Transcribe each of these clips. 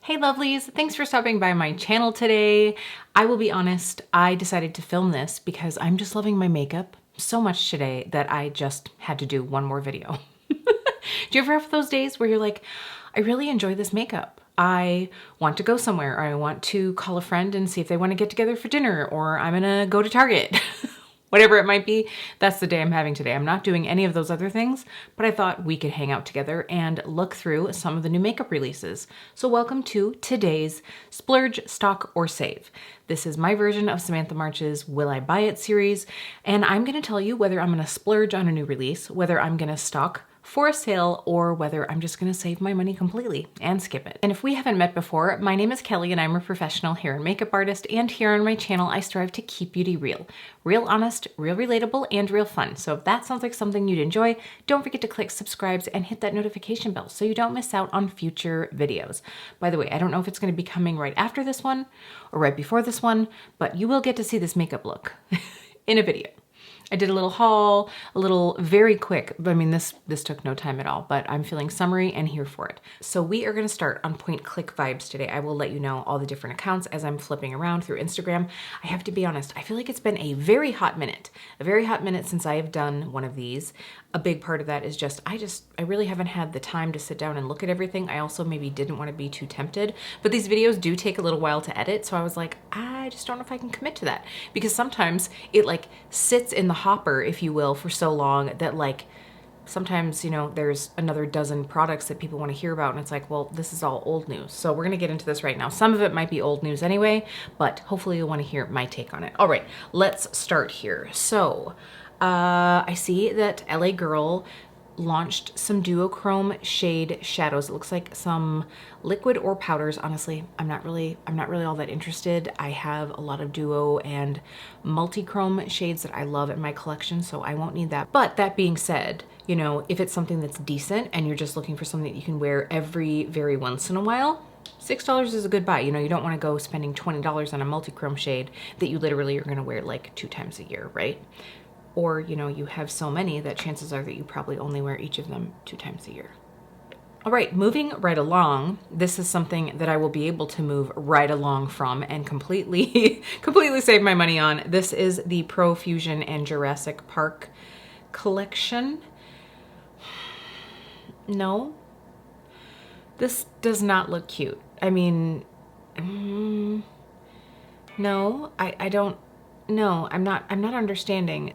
Hey lovelies, thanks for stopping by my channel today. I will be honest, I decided to film this because I'm just loving my makeup so much today that I just had to do one more video. Do you ever have those days where you're like, I really enjoy this makeup. I want to go somewhere, or I want to call a friend and see if they want to get together for dinner, or I'm gonna go to Target. Whatever it might be, that's the day I'm having today. I'm not doing any of those other things, but I thought we could hang out together and look through some of the new makeup releases. So welcome to today's Splurge, Stock, or Save. This is my version of Samantha March's Will I Buy It series, and I'm gonna tell you whether I'm gonna splurge on a new release, whether I'm gonna stock for a sale, or whether I'm just gonna save my money completely and skip it. And if we haven't met before, my name is Kelly and I'm a professional hair and makeup artist, and here on my channel I strive to keep beauty real. Real honest, real relatable, and real fun. So if that sounds like something you'd enjoy, don't forget to click subscribe and hit that notification bell so you don't miss out on future videos. By the way, I don't know if it's gonna be coming right after this one or right before this one, but you will get to see this makeup look in a video. I did a little haul, a little very quick, I mean, this took no time at all, but I'm feeling summery and here for it. So we are gonna start on Point Click Vibes today. I will let you know all the different accounts as I'm flipping around through Instagram. I have to be honest, I feel like it's been a very hot minute since I have done one of these. A big part of that is just, I really haven't had the time to sit down and look at everything. I also maybe didn't want to be too tempted, but these videos do take a little while to edit. So I was like, I just don't know if I can commit to that, because sometimes it like sits in the hopper, if you will, for so long that like, sometimes, you know, there's another dozen products that people want to hear about and it's like, well, this is all old news. So we're going to get into this right now. Some of it might be old news anyway, but hopefully you'll want to hear my take on it. All right, let's start here. So I see that LA Girl launched some duochrome shade shadows. It looks like some liquid or powders. Honestly, I'm not really all that interested. I have a lot of duo and multi-chrome shades that I love in my collection, so I won't need that. But that being said, you know, if it's something that's decent and you're just looking for something that you can wear very once in a while, $6 is a good buy. You know, you don't want to go spending $20 on a multi-chrome shade that you literally are going to wear like 2 times a year, right? Or, you know, you have so many that chances are that you probably only wear each of them 2 times a year. All right, moving right along, this is something that I will be able to move right along from and completely save my money on. This is the Profusion and Jurassic Park collection. No, this does not look cute. I mean, no, I don't. No, I'm not understanding.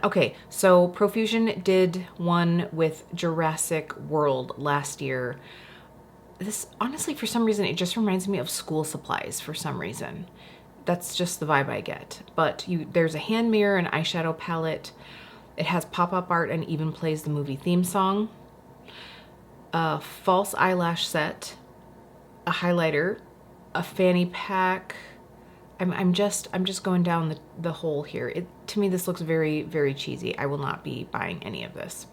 Okay, so Profusion did one with Jurassic World last year. This, honestly, for some reason, it just reminds me of school supplies for some reason. That's just the vibe I get. But there's a hand mirror, an eyeshadow palette. It has pop-up art and even plays the movie theme song. A false eyelash set, a highlighter, a fanny pack. I'm just going down the hole here. To me, this looks very cheesy. I will not be buying any of this.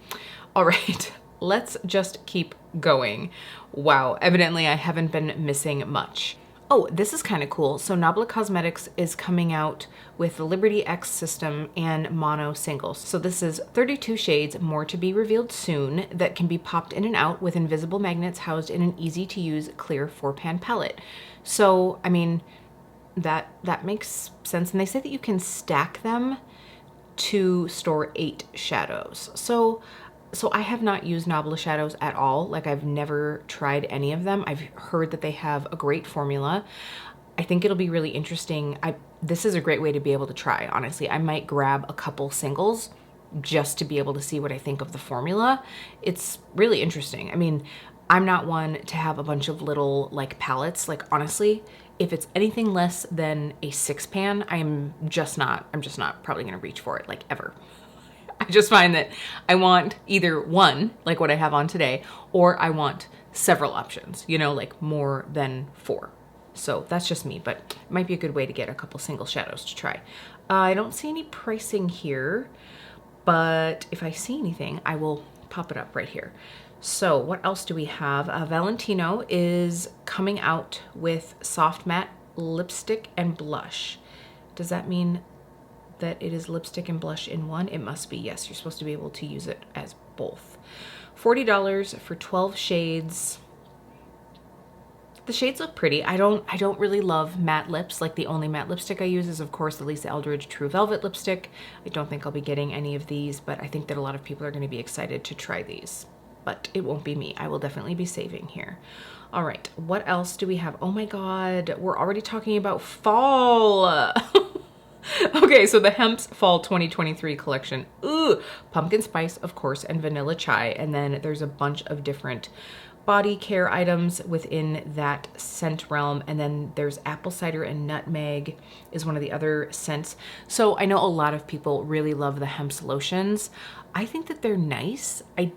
All right, let's just keep going. Wow, evidently I haven't been missing much. Oh, this is kind of cool. So Nabla Cosmetics is coming out with the Liberty X system and mono singles. So this is 32 shades, more to be revealed soon, that can be popped in and out with invisible magnets housed in an easy to use clear 4-pan palette. So, I mean, that makes sense. And they say that you can stack them to store 8 shadows. So I have not used Nabla shadows at all. Like, I've never tried any of them. I've heard that they have a great formula. I think it'll be really interesting. This is a great way to be able to try, honestly. I might grab a couple singles just to be able to see what I think of the formula. It's really interesting. I mean, I'm not one to have a bunch of little like palettes. Like, honestly, if it's anything less than a 6-pan, I'm just not probably gonna reach for it, like, ever. I just find that I want either one, like what I have on today, or I want several options, you know, like more than 4. So that's just me, but it might be a good way to get a couple single shadows to try. I don't see any pricing here, but if I see anything, I will pop it up right here. So what else do we have? Valentino is coming out with soft matte lipstick and blush. Does that mean that it is lipstick and blush in one? It must be, yes. You're supposed to be able to use it as both. $40 for 12 shades. The shades look pretty. I don't really love matte lips. Like the only matte lipstick I use is of course the Lisa Eldridge True Velvet lipstick. I don't think I'll be getting any of these, but I think that a lot of people are going to be excited to try these. But it won't be me. I will definitely be saving here. All right, what else do we have? Oh my God, we're already talking about fall. Okay, so the Hemp's Fall 2023 collection. Ooh, pumpkin spice, of course, and vanilla chai. And then there's a bunch of different body care items within that scent realm. And then there's apple cider and nutmeg is one of the other scents. So I know a lot of people really love the Hemp's lotions. I think that they're nice. I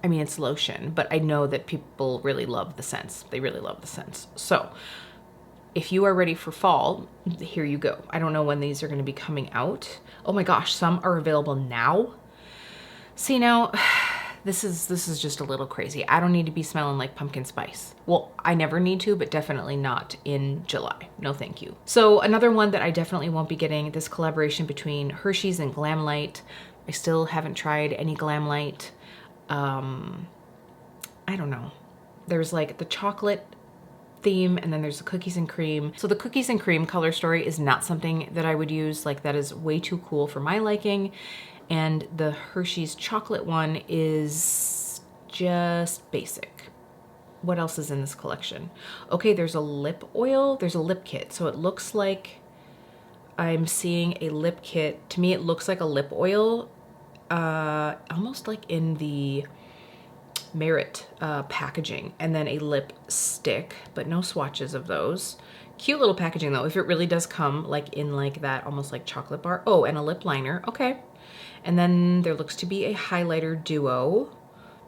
mean, it's lotion, but I know that people really love the scents. They really love the scents. So if you are ready for fall, here you go. I don't know when these are going to be coming out. Oh my gosh, some are available now. See, now this is just a little crazy. I don't need to be smelling like pumpkin spice. Well, I never need to, but definitely not in July. No, thank you. So another one that I definitely won't be getting, this collaboration between Hershey's and Glamlight. I still haven't tried any Glamlight. I don't know. There's like the chocolate theme and then there's the cookies and cream. So the cookies and cream color story is not something that I would use. Like that is way too cool for my liking. And the Hershey's chocolate one is just basic. What else is in this collection? Okay, there's a lip oil. There's a lip kit. So it looks like I'm seeing a lip kit. To me, it looks like a lip oil, almost like in the Merit packaging, and then a lipstick, but no swatches of those. Cute little packaging though, if it really does come like in like that almost like chocolate bar. Oh, and a lip liner. Okay. And then there looks to be a highlighter duo.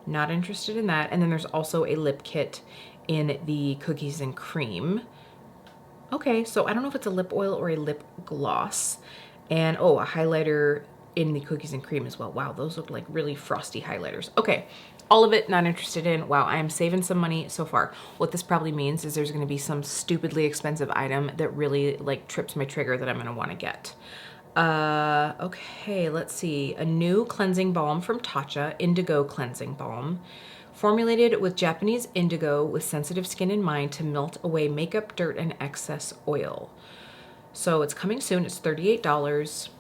Not interested in that. And then there's also a lip kit in the cookies and cream. Okay, so I don't know if it's a lip oil or a lip gloss. And oh, a highlighter in the cookies and cream as well. Wow, those look like really frosty highlighters. Okay, all of it not interested in. Wow, I am saving some money so far. What this probably means is there's gonna be some stupidly expensive item that really like trips my trigger that I'm gonna wanna get. Okay, let's see. A new cleansing balm from Tatcha, Indigo Cleansing Balm. Formulated with Japanese indigo with sensitive skin in mind to melt away makeup, dirt, and excess oil. So it's coming soon, it's $38.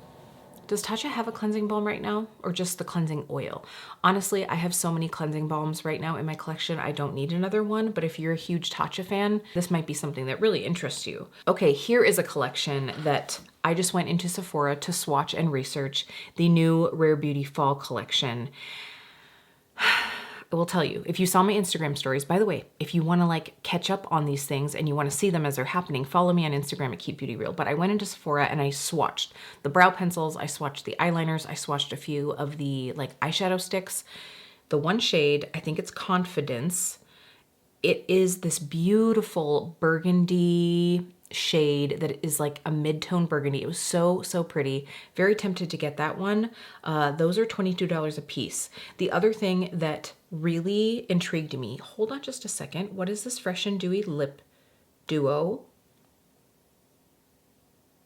Does Tatcha have a cleansing balm right now or just the cleansing oil? Honestly, I have so many cleansing balms right now in my collection. I don't need another one, but if you're a huge Tatcha fan, this might be something that really interests you. Okay, here is a collection that I just went into Sephora to swatch and research, the new Rare Beauty Fall collection. I will tell you, if you saw my Instagram stories, by the way, if you wanna like catch up on these things and you wanna see them as they're happening, follow me on Instagram at Keep Beauty Real. But I went into Sephora and I swatched the brow pencils, I swatched the eyeliners, I swatched a few of the like eyeshadow sticks. The one shade, I think it's Confidence. It is this beautiful burgundy shade that is like a mid-tone burgundy. It was so, so pretty. Very tempted to get that one. Those are $22 a piece. The other thing that really intrigued me, hold on just a second. What is this Fresh and Dewy Lip Duo?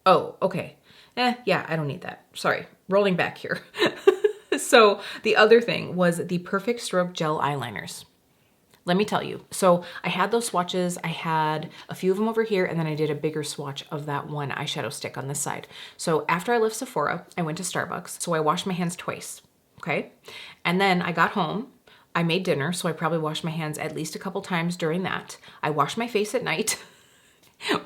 Oh, okay. Yeah, I don't need that. Sorry, rolling back here. So the other thing was the Perfect Stroke Gel Eyeliners. Let me tell you. So I had those swatches. I had a few of them over here, and then I did a bigger swatch of that one eyeshadow stick on this side. So after I left Sephora, I went to Starbucks. So I washed my hands twice, okay? And then I got home. I made dinner, so I probably washed my hands at least a couple times during that. I washed my face at night.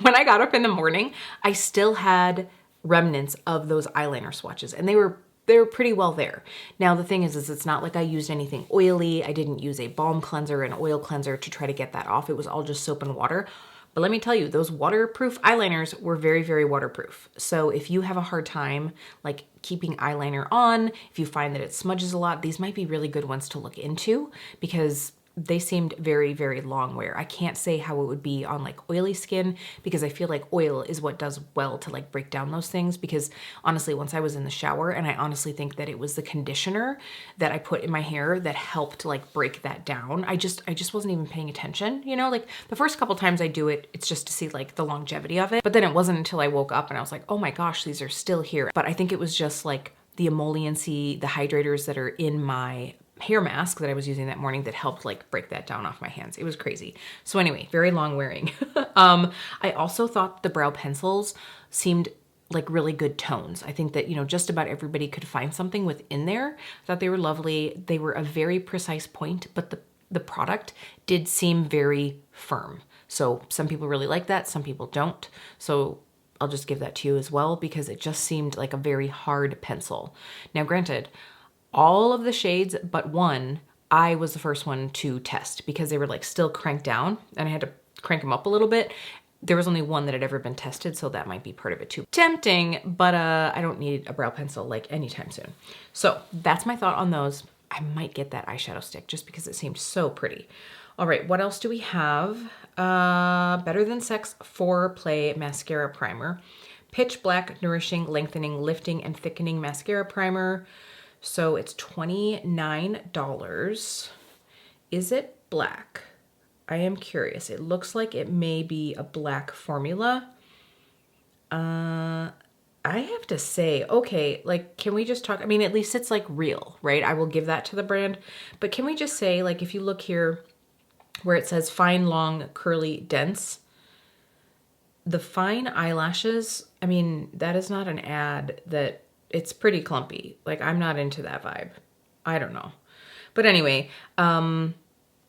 When I got up in the morning, I still had remnants of those eyeliner swatches, and they were pretty well there. Now the thing is it's not like I used anything oily. I didn't use a balm cleanser and oil cleanser to try to get that off. It was all just soap and water. But let me tell you, those waterproof eyeliners were very, very waterproof. So if you have a hard time like keeping eyeliner on, if you find that it smudges a lot, these might be really good ones to look into because they seemed very, very long wear. I can't say how it would be on like oily skin because I feel like oil is what does well to like break down those things, because honestly, once I was in the shower, and I honestly think that it was the conditioner that I put in my hair that helped like break that down. I just wasn't even paying attention, you know, like the first couple times I do it, it's just to see like the longevity of it. But then it wasn't until I woke up and I was like, oh my gosh, these are still here. But I think it was just like the emolliency, the hydrators that are in my hair mask that I was using that morning that helped like break that down off my hands. It was crazy. So anyway, very long wearing. I also thought the brow pencils seemed like really good tones. I think that, you know, just about everybody could find something within there. I thought they were lovely. They were a very precise point, but the product did seem very firm. So some people really like that, some people don't. So I'll just give that to you as well because it just seemed like a very hard pencil. Now granted, all of the shades but one, I was the first one to test because they were like still cranked down and I had to crank them up a little bit. There was only one that had ever been tested, so that might be part of it too. Tempting, but I don't need a brow pencil like anytime soon. So that's my thought on those. I might get that eyeshadow stick just because it seemed so pretty. All right, what else do we have? Better Than Sex Foreplay Mascara Primer. Pitch Black Nourishing, Lengthening, Lifting, and Thickening Mascara Primer. So it's $29. Is it black? I am curious. It looks like it may be a black formula. I have to say, okay, like, can we just talk? I mean, at least it's like real, right? I will give that to the brand. But can we just say, like, if you look here where it says fine, long, curly, dense, the fine eyelashes, I mean, that is not an ad that it's pretty clumpy. Like, I'm not into that vibe. I don't know. But anyway, I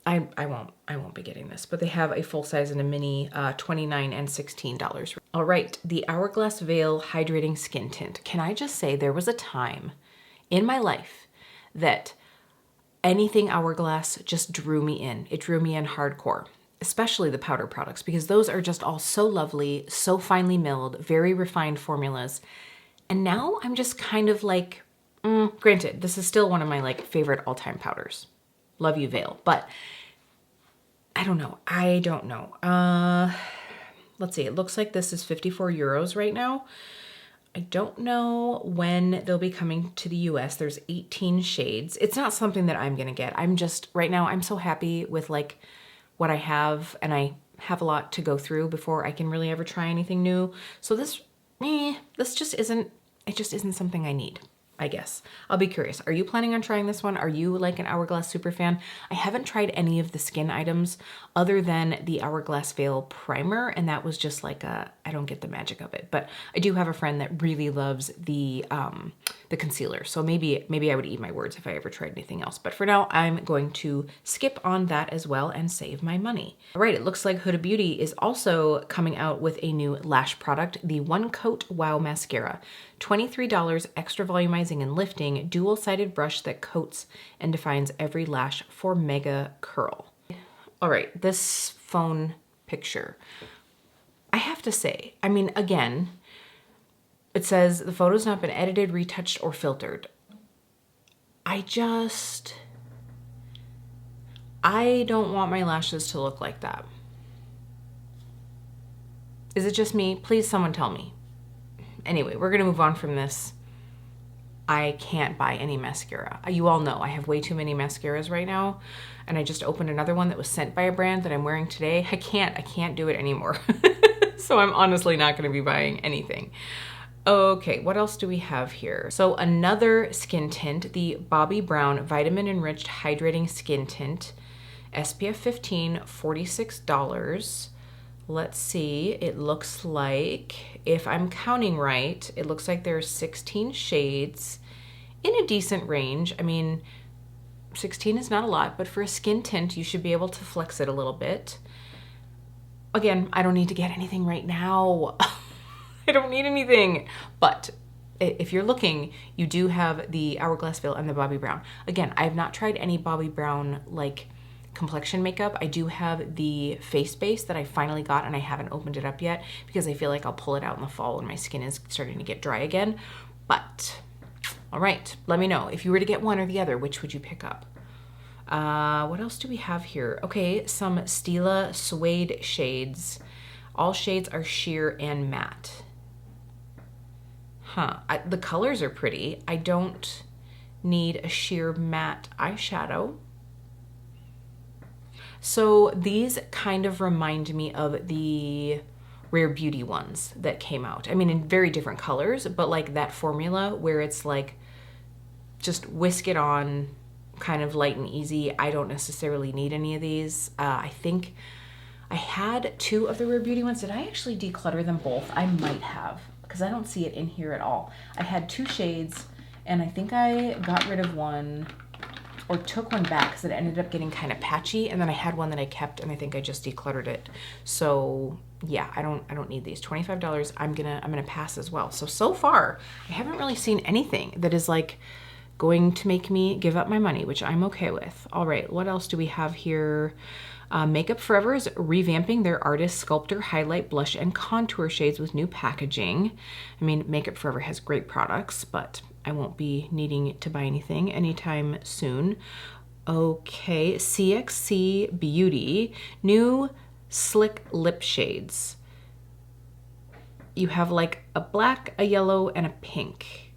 won't be getting this, but they have a full size and a mini, $29 and $16. All right, the Hourglass Veil Hydrating Skin Tint. Can I just say there was a time in my life that anything Hourglass just drew me in. It drew me in hardcore, especially the powder products, because those are just all so lovely, so finely milled, very refined formulas. And now I'm just kind of like, granted, this is still one of my like favorite all-time powders. Love you, Veil. But I don't know. Let's see. It looks like this is 54 euros right now. I don't know when they'll be coming to the US. There's 18 shades. It's not something that I'm going to get. I'm just, right now, I'm so happy with like what I have, and I have a lot to go through before I can really ever try anything new. So this just isn't, it just isn't something I need, I guess. I'll be curious. Are you planning on trying this one? Are you like an Hourglass super fan? I haven't tried any of the skin items other than the Hourglass Veil Primer, and that was just like I don't get the magic of it. But I do have a friend that really loves the concealer, so maybe I would eat my words if I ever tried anything else. But for now, I'm going to skip on that as well and save my money. All right, it looks like Huda Beauty is also coming out with a new lash product, the One Coat Wow Mascara. $23, extra volumizing and lifting, dual-sided brush that coats and defines every lash for mega curl. All right, this phone picture. I have to say, I mean, again, it says the photo's not been edited, retouched, or filtered. I don't want my lashes to look like that. Is it just me? Please, someone tell me. Anyway, we're gonna move on from this. I can't buy any mascara. You all know I have way too many mascaras right now, and I just opened another one that was sent by a brand that I'm wearing today. I can't do it anymore. So I'm honestly not gonna be buying anything. Okay, what else do we have here? So another skin tint, the Bobbi Brown Vitamin Enriched Hydrating Skin Tint, SPF 15, $46. Let's see, it looks like, if I'm counting right, it looks like there's 16 shades in a decent range. I mean, 16 is not a lot, but for a skin tint, you should be able to flex it a little bit. Again, I don't need to get anything right now. I don't need anything, but if you're looking, you do have the Hourglass Veil and the Bobbi Brown. Again, I have not tried any Bobbi Brown like complexion makeup. I do have the face base that I finally got, and I haven't opened it up yet because I feel like I'll pull it out in the fall when my skin is starting to get dry again. But all right, let me know if you were to get one or the other, which would you pick up? What else do we have here? Okay, some Stila Suede shades. All shades are sheer and matte. The colors are pretty. I don't need a sheer matte eyeshadow. So these kind of remind me of the Rare Beauty ones that came out. I mean, in very different colors, but like that formula where it's like, just whisk it on, kind of light and easy. I don't necessarily need any of these. I think I had 2 of the Rare Beauty ones. Did I actually declutter them both? I might have, because I don't see it in here at all. I had 2 shades, and I think I got rid of one or took one back because it ended up getting kind of patchy, and then I had one that I kept, and I think I just decluttered it. So yeah, I don't need these. $25. I'm gonna pass as well. So far I haven't really seen anything that is like going to make me give up my money, which I'm okay with. All right, what else do we have here? Makeup Forever is revamping their Artist Sculptor Highlight Blush and Contour shades with new packaging. I mean, Makeup Forever has great products, but I won't be needing to buy anything anytime soon. Okay, CXC Beauty, new slick lip shades. You have like a black, a yellow, and a pink.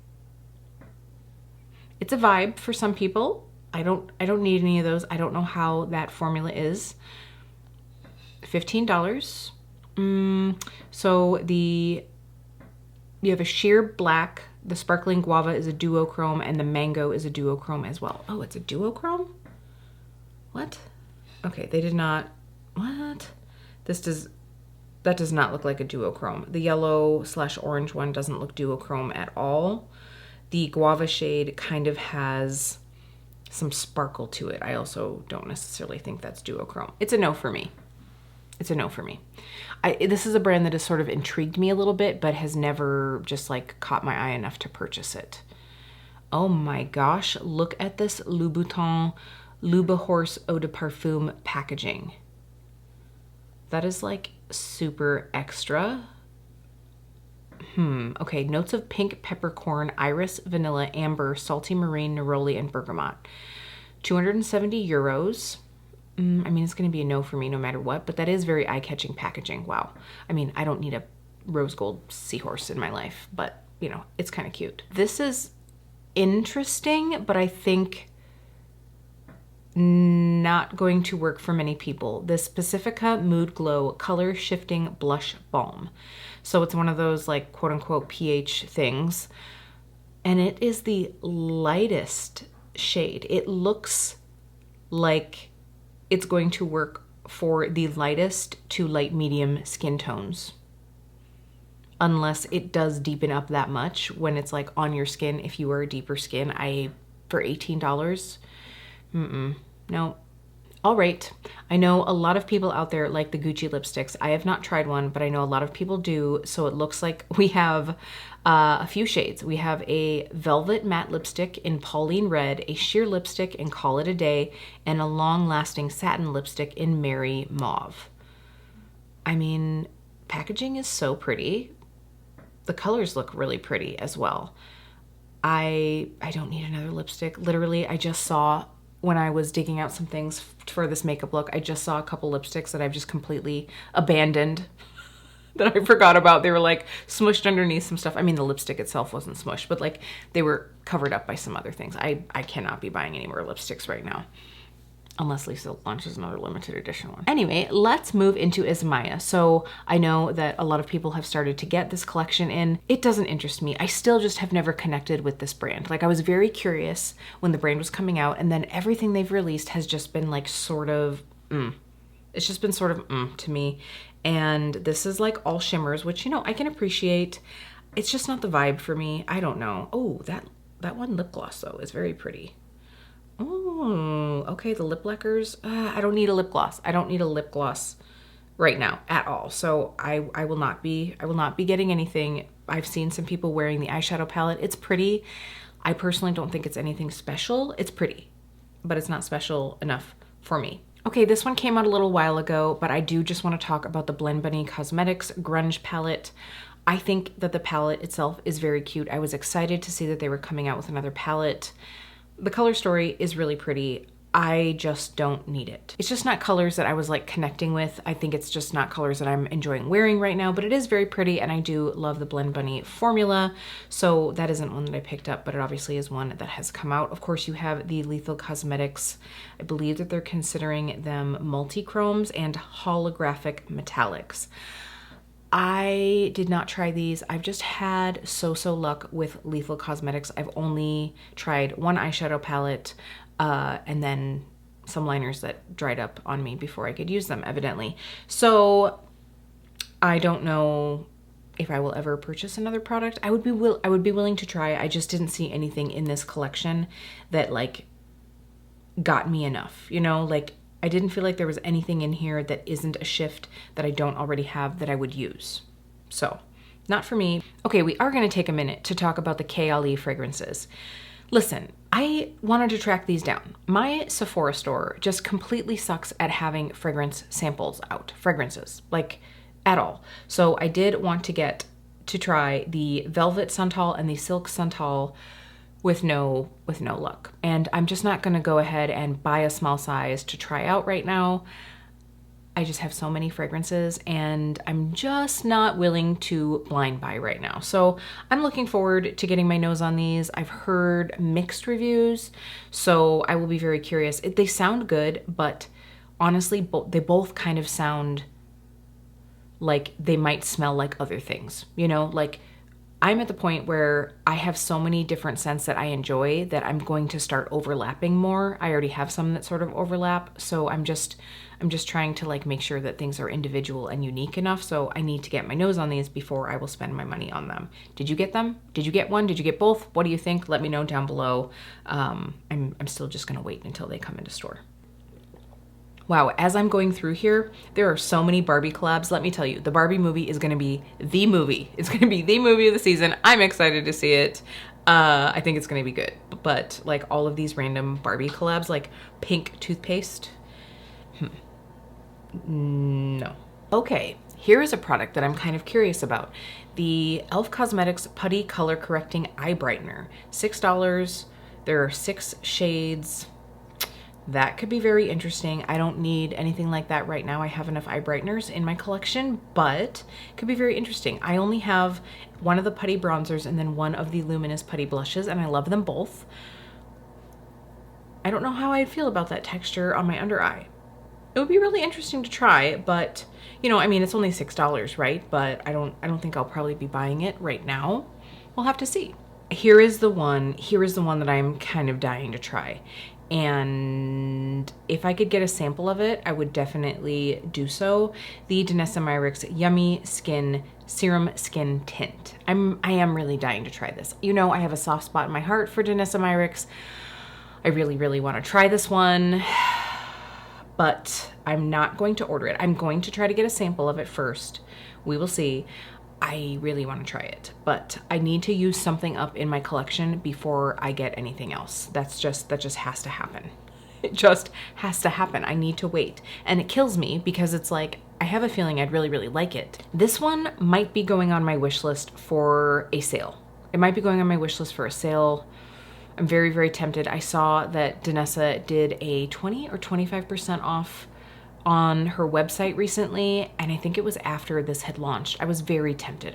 It's a vibe for some people. I don't need any of those. I don't know how that formula is. $15. So you have a sheer black, the sparkling guava is a duochrome, and the mango is a duochrome as well. Oh, it's a duochrome? What? Okay, they did not, what? That does not look like a duochrome. The yellow / orange one doesn't look duochrome at all. The guava shade kind of has some sparkle to it. I also don't necessarily think that's duochrome. It's a no for me. It's a no for me. This is a brand that has sort of intrigued me a little bit, but has never just like caught my eye enough to purchase it. Oh my gosh, look at this Louboutin Horse Eau de Parfum packaging. That is like super extra. Okay, notes of pink peppercorn, iris, vanilla, amber, salty marine, neroli, and bergamot. 270 euros. I mean, it's going to be a no for me no matter what, but that is very eye-catching packaging. Wow. I mean, I don't need a rose gold seahorse in my life, but you know, it's kind of cute. This is interesting, but I think not going to work for many people. This Pacifica Mood Glow Color Shifting Blush Balm. So it's one of those like quote unquote pH things. And it is the lightest shade. It looks like it's going to work for the lightest to light medium skin tones. Unless it does deepen up that much when it's like on your skin. If you are a deeper skin, for $18, no. All right. I know a lot of people out there like the Gucci lipsticks. I have not tried one, but I know a lot of people do. So it looks like we have a few shades. We have a velvet matte lipstick in Pauline Red, a sheer lipstick in Call It a Day, and a long-lasting satin lipstick in Merry Mauve. I mean, packaging is so pretty. The colors look really pretty as well. I don't need another lipstick. Literally, I just saw, when I was digging out some things for this makeup look, I just saw a couple lipsticks that I've just completely abandoned that I forgot about. They were like smushed underneath some stuff. I mean, the lipstick itself wasn't smushed, but like they were covered up by some other things. I cannot be buying any more lipsticks right now. Unless Lisa launches another limited edition one. Anyway, let's move into Ismaya. So I know that a lot of people have started to get this collection in. It doesn't interest me. I still just have never connected with this brand. Like I was very curious when the brand was coming out, and then everything they've released has just been like sort of, It's just been sort of to me. And this is like all shimmers, which, you know, I can appreciate. It's just not the vibe for me. I don't know. Oh, that one lip gloss though is very pretty. Oh, okay, the lip lacquers. I don't need a lip gloss. I don't need a lip gloss right now at all. So I will not be getting anything. I've seen some people wearing the eyeshadow palette. It's pretty. I personally don't think it's anything special. It's pretty, but it's not special enough for me. Okay, this one came out a little while ago, but I do just want to talk about the Blend Bunny Cosmetics Grunge palette. I think that the palette itself is very cute. I was excited to see that they were coming out with another palette. The color story is really pretty. I just don't need it. It's just not colors that I was like connecting with. I think it's just not colors that I'm enjoying wearing right now, but it is very pretty, and I do love the Blend Bunny formula. So that isn't one that I picked up, but it obviously is one that has come out. Of course, you have the Lethal Cosmetics. I believe that they're considering them multi-chromes and holographic metallics. I did not try these. I've just had so luck with Lethal Cosmetics. I've only tried one eyeshadow palette. and then some liners that dried up on me before I could use them, evidently. So I don't know if I will ever purchase another product. I would be willing to try. I just didn't see anything in this collection that like got me enough, you know, like I didn't feel like there was anything in here that isn't a shift that I don't already have that I would use. So not for me. Okay, we are going to take a minute to talk about the KLE fragrances. Listen, I wanted to track these down. My Sephora store just completely sucks at having fragrance samples out, fragrances, like at all. So I did want to try the Velvet Santal and the Silk Santal with no luck. And I'm just not gonna go ahead and buy a small size to try out right now. I just have so many fragrances and I'm just not willing to blind buy right now. So I'm looking forward to getting my nose on these. I've heard mixed reviews, so I will be very curious. They sound good, but honestly, they both kind of sound like they might smell like other things, you know, like I'm at the point where I have so many different scents that I enjoy that I'm going to start overlapping more. I already have some that sort of overlap, so I'm just trying to like make sure that things are individual and unique enough. So I need to get my nose on these before I will spend my money on them. Did you get them? Did you get one? Did you get both? What do you think? Let me know down below. I'm still just gonna wait until they come into store. Wow, as I'm going through here, there are so many Barbie collabs. Let me tell you, the Barbie movie is gonna be the movie. It's gonna be the movie of the season. I'm excited to see it. I think it's gonna be good. But like all of these random Barbie collabs, like pink toothpaste, no. Okay, here is a product that I'm kind of curious about. The e.l.f. Cosmetics Putty Color Correcting Eye Brightener. $6, there are 6 shades. That could be very interesting. I don't need anything like that right now. I have enough eye brighteners in my collection, but it could be very interesting. I only have one of the putty bronzers and then one of the luminous putty blushes, and I love them both. I don't know how I'd feel about that texture on my under eye. It would be really interesting to try, but you know, I mean, it's only $6, right? But I don't think I'll probably be buying it right now. We'll have to see. Here is the one that I'm kind of dying to try. And if I could get a sample of it, I would definitely do so. The Danessa Myricks Yummy Skin Serum Skin Tint. I am really dying to try this. You know, I have a soft spot in my heart for Danessa Myricks. I really, really want to try this one, but I'm not going to order it. I'm going to try to get a sample of it first. We will see. I really want to try it, but I need to use something up in my collection before I get anything else. That just has to happen. It just has to happen. I need to wait. And it kills me because it's like, I have a feeling I'd really, really like it. This one might be going on my wish list for a sale. It might be going on my wish list for a sale. I'm very, very tempted. I saw that Danessa did a 20 or 25% off on her website recently, and I think it was after this had launched. I was very tempted.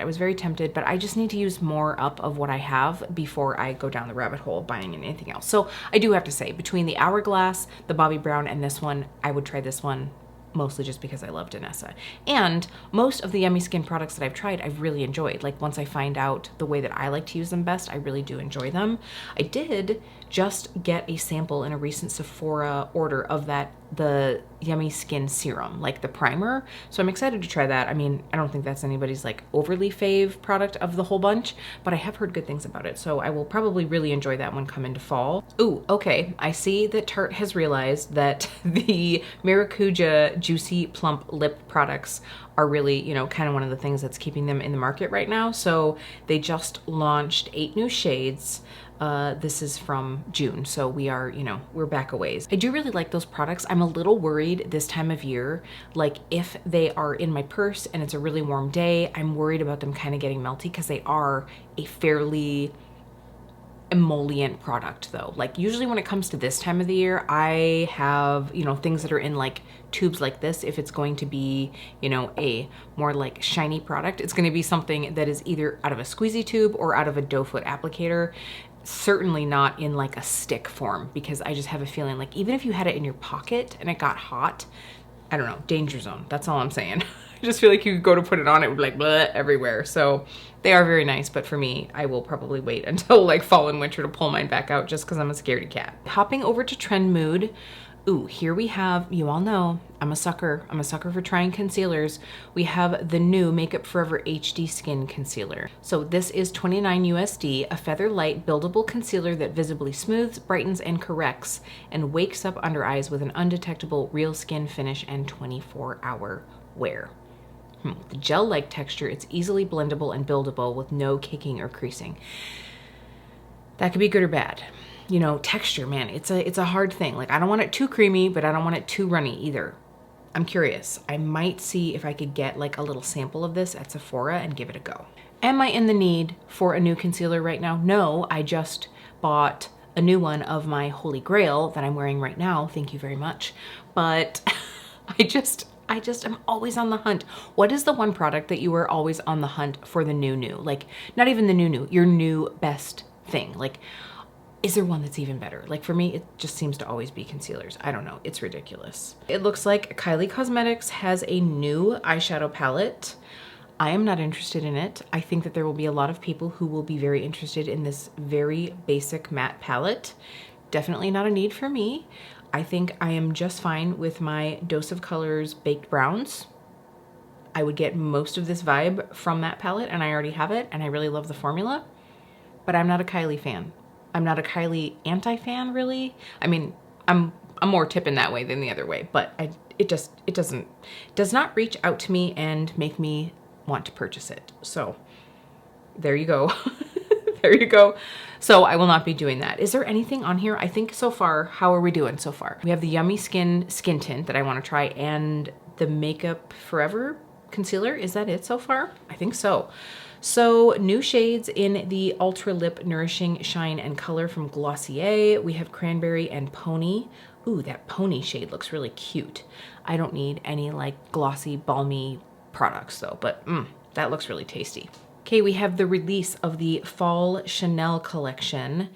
But I just need to use more up of what I have before I go down the rabbit hole of buying anything else. So I do have to say, between the Hourglass, the Bobbi Brown, and this one, I would try this one mostly just because I love Danessa. And most of the Yummy Skin products that I've tried, I've really enjoyed. Like once I find out the way that I like to use them best, I really do enjoy them. I did just get a sample in a recent Sephora order of the Yummy Skin serum, like the primer. So I'm excited to try that. I mean, I don't think that's anybody's like overly fave product of the whole bunch, but I have heard good things about it. So I will probably really enjoy that one come into fall. Ooh, okay. I see that Tarte has realized that the Maracuja Juicy Plump Lip products are really, you know, kind of one of the things that's keeping them in the market right now. So they just launched 8 new shades. This is from June, so we are, you know, we're back a ways. I do really like those products. I'm a little worried this time of year, like if they are in my purse and it's a really warm day, I'm worried about them kind of getting melty because they are a fairly emollient product though. Like usually when it comes to this time of the year, I have, you know, things that are in like tubes like this. If it's going to be, you know, a more like shiny product, it's going to be something that is either out of a squeezy tube or out of a doe foot applicator. Certainly not in like a stick form, because I just have a feeling like even if you had it in your pocket and it got hot, I don't know, danger zone. That's all I'm saying. I just feel like you could go to put it on, it would be like bleh, everywhere. So they are very nice, but for me, I will probably wait until like fall and winter to pull mine back out just because I'm a scaredy cat. Hopping over to Trend Mood. Ooh, here we have, you all know, I'm a sucker for trying concealers. We have the new Makeup Forever HD Skin Concealer. So this is $29 USD, a feather light buildable concealer that visibly smooths, brightens, and corrects, and wakes up under eyes with an undetectable real skin finish and 24-hour wear. The gel-like texture, it's easily blendable and buildable with no caking or creasing. That could be good or bad. You know, texture, man, it's a hard thing. Like, I don't want it too creamy, but I don't want it too runny either. I'm curious. I might see if I could get like a little sample of this at Sephora and give it a go. Am I in the need for a new concealer right now? No, I just bought a new one of my Holy Grail that I'm wearing right now. Thank you very much. But I'm always on the hunt. What is the one product that you are always on the hunt for the new? Like, not even the new, your new best thing. Like, is there one that's even better? Like, for me, it just seems to always be concealers. I don't know, it's ridiculous. It looks like Kylie Cosmetics has a new eyeshadow palette. I am not interested in it. I think that there will be a lot of people who will be very interested in this very basic matte palette. Definitely not a need for me. I think I am just fine with my Dose of Colors Baked Browns. I would get most of this vibe from that palette, and I already have it, and I really love the formula, but I'm not a Kylie fan. I'm not a Kylie anti-fan, really. I mean, I'm more tipping that way than the other way, but it does not reach out to me and make me want to purchase it. So there you go. There you go. So I will not be doing that. Is there anything on here? I think so far, how are we doing so far? We have the Yummy Skin Tint that I want to try, and the Makeup Forever concealer. Is that it so far? I think so. So new shades in the Ultra Lip Nourishing Shine and Color from Glossier. We have Cranberry and Pony. Ooh, that Pony shade looks really cute. I don't need any like glossy, balmy products though, but that looks really tasty. Okay, we have the release of the Fall Chanel collection.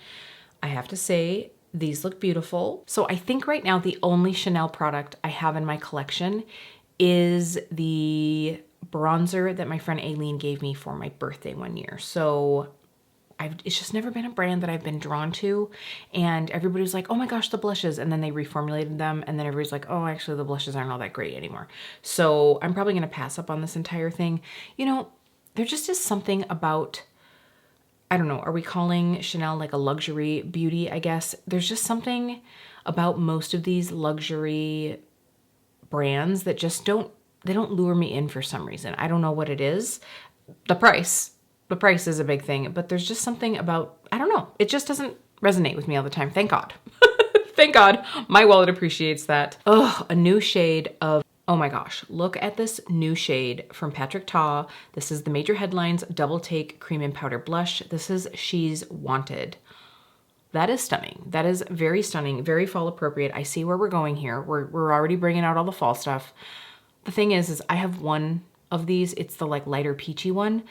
I have to say, these look beautiful. So I think right now the only Chanel product I have in my collection is the bronzer that my friend Aileen gave me for my birthday one year. So it's just never been a brand that I've been drawn to, and everybody was like, oh my gosh, the blushes, and then they reformulated them, and then everybody's like, oh, actually the blushes aren't all that great anymore. So I'm probably gonna pass up on this entire thing. You know, there just is something about, I don't know, are we calling Chanel like a luxury beauty, I guess? There's just something about most of these luxury brands that just don't lure me in for some reason. I don't know what it is. The price is a big thing, but there's just something about, I don't know, it just doesn't resonate with me all the time. Thank God. Thank God my wallet appreciates that. Oh, a new shade of, oh my gosh, look at this new shade from Patrick Ta. This is the Major Headlines Double Take Cream and Powder Blush. This is She's Wanted. That is stunning. That is very stunning, very fall appropriate. I see where we're going here. We're already bringing out all the fall stuff. The thing is I have one of these. It's the like lighter peachy one.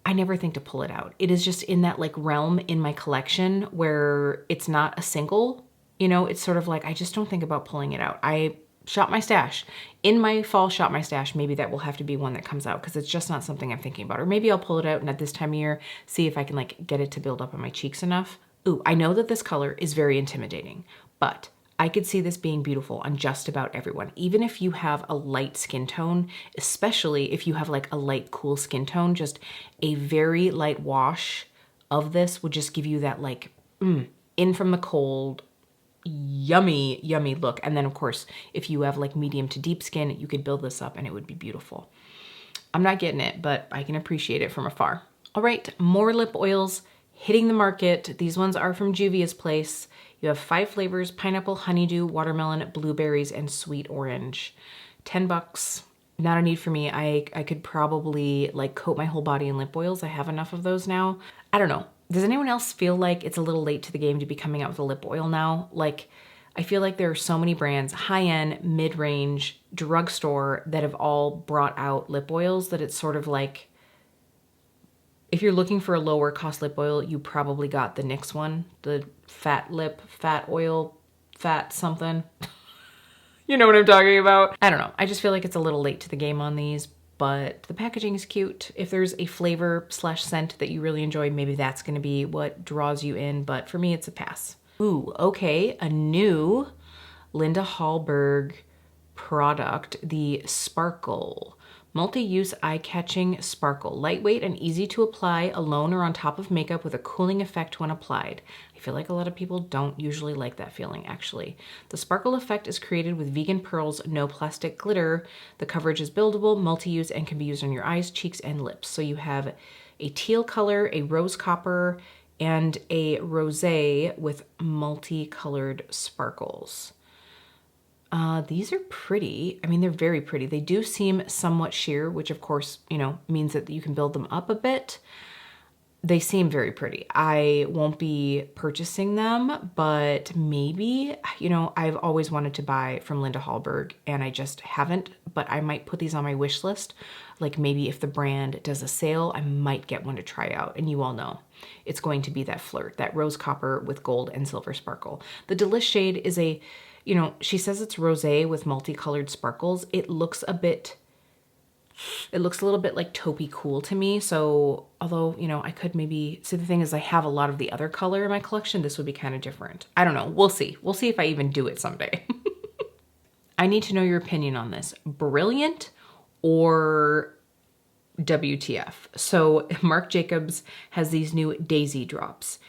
I never think to pull it out. It is just in that like realm in my collection where it's not a single, you know, it's sort of like, I just don't think about pulling it out. I shop my stash. In my fall shop my stash, maybe that will have to be one that comes out because it's just not something I'm thinking about. Or maybe I'll pull it out and at this time of year, see if I can like get it to build up on my cheeks enough. Ooh, I know that this color is very intimidating, but I could see this being beautiful on just about everyone. Even if you have a light skin tone, especially if you have like a light, cool skin tone, just a very light wash of this would just give you that like, in from the cold, yummy, yummy look. And then of course, if you have like medium to deep skin, you could build this up and it would be beautiful. I'm not getting it, but I can appreciate it from afar. All right, more lip oils hitting the market. These ones are from Juvia's Place. You have 5 flavors: pineapple, honeydew, watermelon, blueberries, and sweet orange. $10. Not a need for me. I could probably like coat my whole body in lip oils. I have enough of those now. I don't know. Does anyone else feel like it's a little late to the game to be coming out with a lip oil now? Like, I feel like there are so many brands, high-end, mid-range, drugstore, that have all brought out lip oils that it's sort of like, if you're looking for a lower cost lip oil, you probably got the NYX one, the fat lip, fat oil, fat something. You know what I'm talking about? I don't know. I just feel like it's a little late to the game on these, but the packaging is cute. If there's a flavor slash scent that you really enjoy, maybe that's gonna be what draws you in, but for me, it's a pass. Ooh, okay, a new Linda Hallberg product, the Sparkle. Multi-use eye-catching sparkle. Lightweight and easy to apply alone or on top of makeup with a cooling effect when applied. I feel like a lot of people don't usually like that feeling, actually. The sparkle effect is created with vegan pearls, no plastic glitter. The coverage is buildable, multi-use, and can be used on your eyes, cheeks, and lips. So you have a teal color, a rose copper, and a rosé with multicolored sparkles. These are pretty. I mean, they're very pretty. They do seem somewhat sheer, which of course, you know, means that you can build them up a bit. They seem very pretty. I won't be purchasing them, but maybe, you know, I've always wanted to buy from Linda Hallberg and I just haven't, but I might put these on my wish list. Like maybe if the brand does a sale, I might get one to try out. And you all know it's going to be that flirt, that rose copper with gold and silver sparkle. The Delish shade is a, you know, she says it's rosé with multicolored sparkles. It looks a little bit like taupey cool to me. So although, you know, I could maybe, see the thing is I have a lot of the other color in my collection. This would be kind of different. I don't know. We'll see. We'll see if I even do it someday. I need to know your opinion on this. Brilliant or WTF? So Marc Jacobs has these new Daisy drops.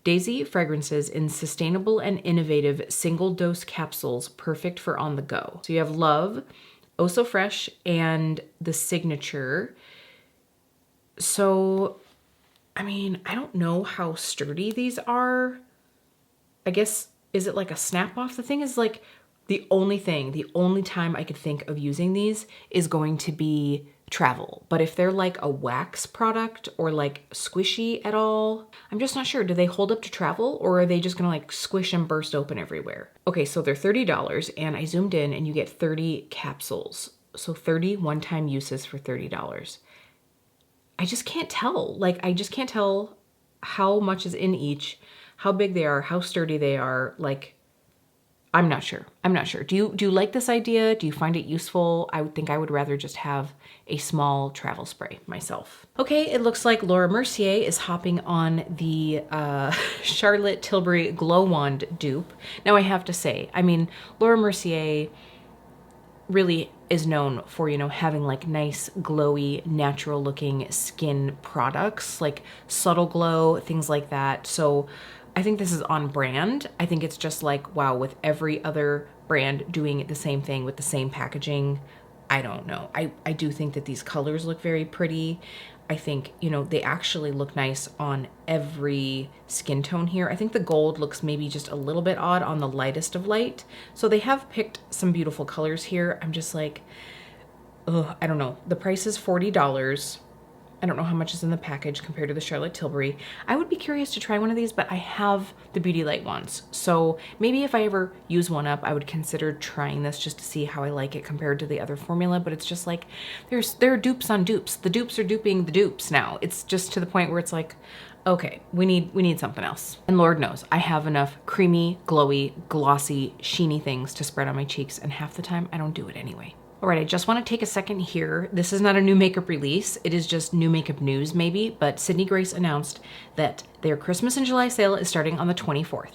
Daisy fragrances in sustainable and innovative single-dose capsules, perfect for on the go. So you have Love, Oh So Fresh, and the Signature. So, I mean, I don't know how sturdy these are. I guess, is it like a snap off? The thing is like, the only time I could think of using these is going to be travel. But if they're like a wax product or like squishy at all, I'm just not sure. Do they hold up to travel or are they just gonna like squish and burst open everywhere? Okay, so they're $30 and I zoomed in and you get 30 capsules. So 30 one-time uses for $30. I just can't tell. Like, I just can't tell how much is in each, how big they are, how sturdy they are. Like, I'm not sure. I'm not sure. Do you like this idea? Do you find it useful? I would think I would rather just have a small travel spray myself. Okay, it looks like Laura Mercier is hopping on the Charlotte Tilbury Glow Wand dupe. Now I have to say, I mean, Laura Mercier really is known for, you know, having like nice, glowy, natural looking skin products, like subtle glow, things like that. So I think this is on brand. I think it's just like, wow, with every other brand doing the same thing with the same packaging, I don't know. I do think that these colors look very pretty. I think, you know, they actually look nice on every skin tone here. I think the gold looks maybe just a little bit odd on the lightest of light. So they have picked some beautiful colors here. I'm just like, ugh, I don't know. The price is $40. I don't know how much is in the package compared to the Charlotte Tilbury. I would be curious to try one of these, but I have the Beauty Light ones. So maybe if I ever use one up, I would consider trying this just to see how I like it compared to the other formula. But it's just like, there are dupes on dupes. The dupes are duping the dupes now. It's just to the point where it's like, okay, we need something else. And Lord knows, I have enough creamy, glowy, glossy, sheeny things to spread on my cheeks, and half the time I don't do it anyway. All right, I just want to take a second here. This is not a new makeup release. It is just new makeup news maybe, but Sydney Grace announced that their Christmas in July sale is starting on the 24th.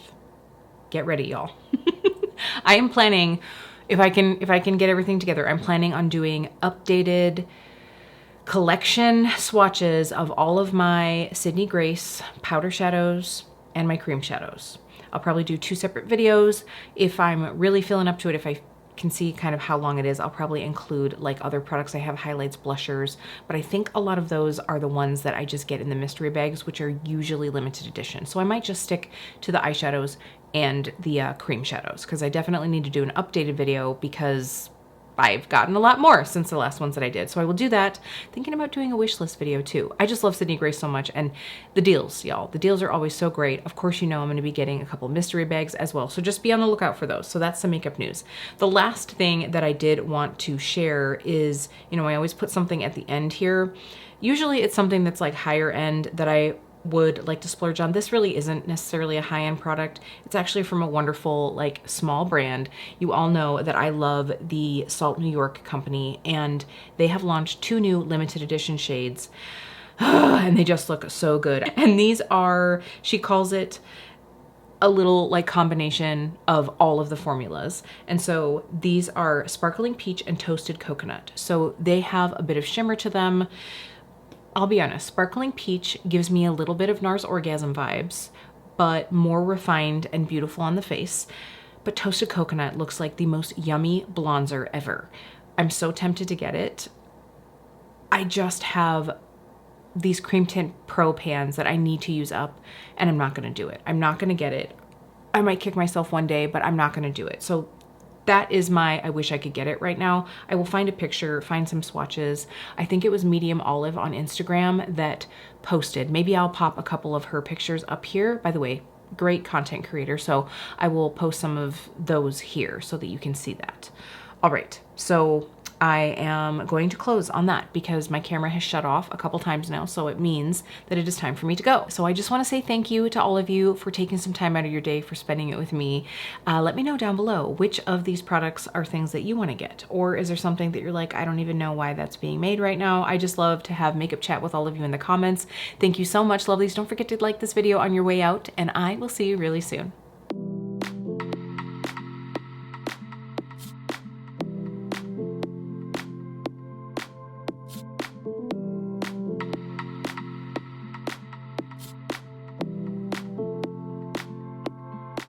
Get ready, y'all. I am planning, if I can get everything together, I'm planning on doing updated collection swatches of all of my Sydney Grace powder shadows and my cream shadows. I'll probably do 2 separate videos. If I'm really feeling up to it, if I can see kind of how long it is, I'll probably include like other products. I have highlights, blushers, but I think a lot of those are the ones that I just get in the mystery bags, which are usually limited edition. So I might just stick to the eyeshadows and the cream shadows, because I definitely need to do an updated video because I've gotten a lot more since the last ones that I did. So I will do that. Thinking about doing a wish list video too. I just love Sydney Grace so much, and the deals, y'all. The deals are always so great. Of course, you know I'm gonna be getting a couple mystery bags as well. So just be on the lookout for those. So that's some makeup news. The last thing that I did want to share is, you know, I always put something at the end here. Usually it's something that's like higher end that I would like to splurge on. This really isn't necessarily a high-end product. It's actually from a wonderful, like, small brand. You all know that I love the Salt New York company, and they have launched 2 new limited edition shades. And they just look so good. And these are, she calls it a little like combination of all of the formulas. And so these are Sparkling Peach and Toasted Coconut. So they have a bit of shimmer to them. I'll be honest, Sparkling Peach gives me a little bit of Nars Orgasm vibes, but more refined and beautiful on the face. But Toasted Coconut looks like the most yummy bronzer ever. I'm so tempted to get it. I just have these cream tint pro pans that I need to use up, and I'm not gonna do it. I'm not gonna get it. I might kick myself one day, but I'm not gonna do it. So that is my, I wish I could get it right now. I will find a picture, find some swatches. I think it was Medium Olive on Instagram that posted. Maybe I'll pop a couple of her pictures up here. By the way, great content creator, so I will post some of those here so that you can see that. All right, so I am going to close on that because my camera has shut off a couple times now, so it means that it is time for me to go. So I just want to say thank you to all of you for taking some time out of your day, for spending it with me. Let me know down below which of these products are things that you want to get, or is there something that you're like, I don't even know why that's being made right now. I just love to have makeup chat with all of you in the comments. Thank you so much, lovelies. Don't forget to like this video on your way out, and I will see you really soon.